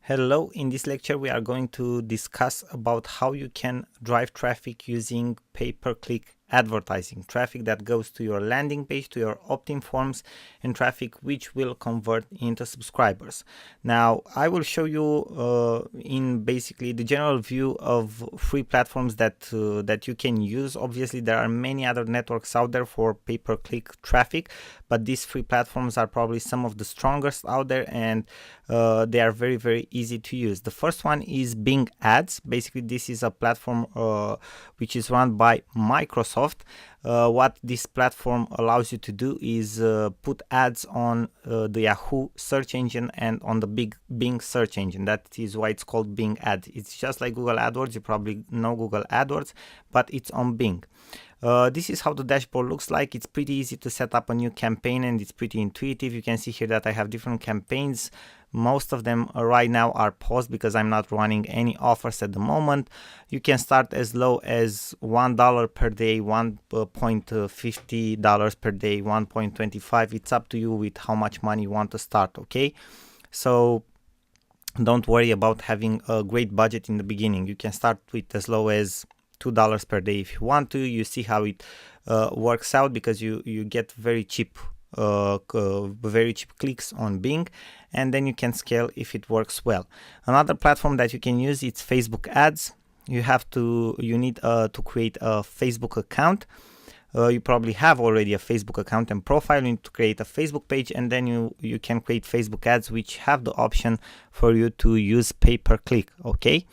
Hello, in this lecture we are going to discuss about how you can drive traffic using pay-per-click advertising, traffic that goes to your landing page, to your opt-in forms, and traffic which will convert into subscribers. Now I will show you in basically the general view of free platforms that you can use. Obviously there are many other networks out there for pay-per-click traffic, but these free platforms are probably some of the strongest out there, and they are very easy to use. The first one is Bing Ads. Basically this is a platform which is run by Microsoft. What this platform allows you to do is put ads on the Yahoo search engine and on the Bing search engine. That is why it's called Bing Ads. It's just like Google AdWords. You probably know Google AdWords, but it's on Bing. This is how the dashboard looks like. It's pretty easy to set up a new campaign and it's pretty intuitive. You can see here that I have different campaigns. Most of them right now are paused because I'm not running any offers at the moment. You can start as low as $1 per day, $1.50 per day, $1.25. It's up to you with how much money you want to start, okay? So don't worry about having a great budget in the beginning. You can start with as low as $2 per day if you want to. You see how it works out because you get very cheap clicks on Bing, and then you can scale if it works well. Another platform that you can use is Facebook Ads. You need to create a Facebook account. You probably have already a Facebook account and profile. You need to create a Facebook page, and then you can create Facebook ads which have the option for you to use pay-per-click, okay?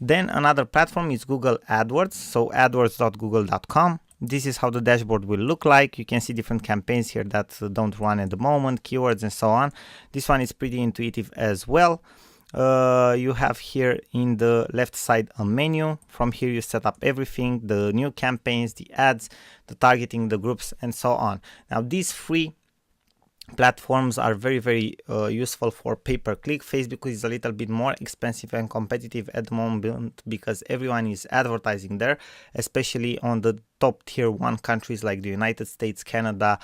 Then another platform is Google AdWords, so adwords.google.com. This is how the dashboard will look like. You can see different campaigns here that don't run at the moment, keywords and so on. This one is pretty intuitive as well. You have here in the left side a menu. From here you set up everything, the new campaigns, the ads, the targeting, the groups, and so on. Now these free platforms are very useful for pay-per-click. Facebook is a little bit more expensive and competitive at the moment because everyone is advertising there, especially on the top tier 1 countries like the United States, Canada,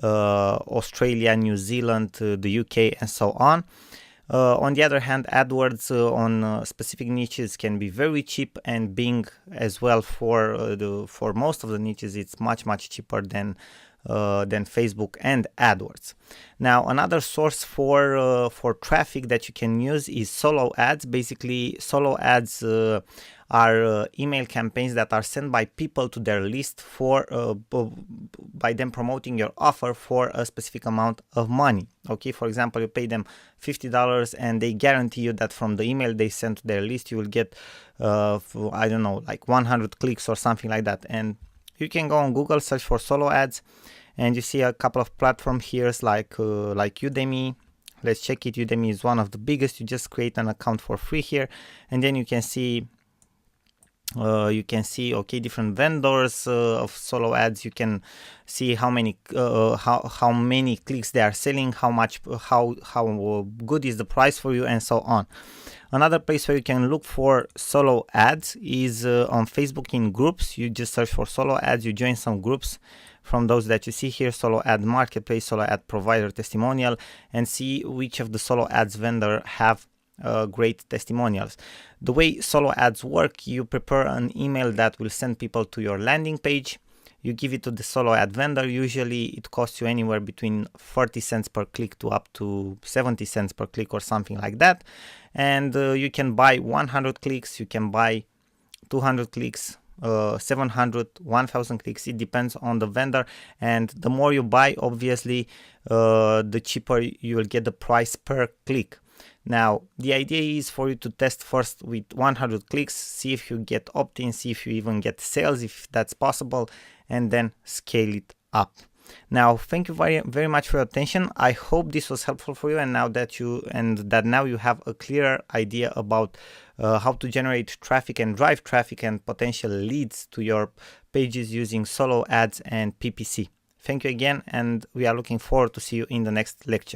Australia, New Zealand, the UK, and so on. On the other hand, AdWords on specific niches can be very cheap, and Bing as well for most of the niches it's much cheaper than Facebook and AdWords. Now another source for traffic that you can use is solo ads. Basically solo ads are email campaigns that are sent by people to their list by them promoting your offer for a specific amount of money. Okay, for example, you pay them $50 and they guarantee you that from the email they send to their list you will get I don't know, like 100 clicks or something like that. And you can go on Google, search for solo ads, and you see a couple of platforms here like Udemy. Let's check it. Udemy is one of the biggest. You just create an account for free here, and then you can see okay, different vendors of solo ads. You can see how many clicks they are selling, how good is the price for you, and so on. Another place where you can look for solo ads is on Facebook in groups. You just search for solo ads, you join some groups from those that you see here: solo ad marketplace, solo ad provider, testimonial, and see which of the solo ads vendor have great testimonials. The way solo ads work: you prepare an email that will send people to your landing page. You give it to the solo ad vendor. Usually it costs you anywhere between 30 cents per click to up to 70 cents per click or something like that. And you can buy 100 clicks, you can buy 200 clicks, 700, 1000 clicks. It depends on the vendor, and the more you buy, obviously the cheaper you will get the price per click. Now the idea is for you to test first with 100 clicks, see if you get opt-in, see if you even get sales, if that's possible, and then scale it up. Now thank you very much for your attention. I hope this was helpful for you, and now that you have a clearer idea about how to generate traffic and drive traffic and potential leads to your pages using solo ads and PPC. Thank you again, and we are looking forward to see you in the next lecture.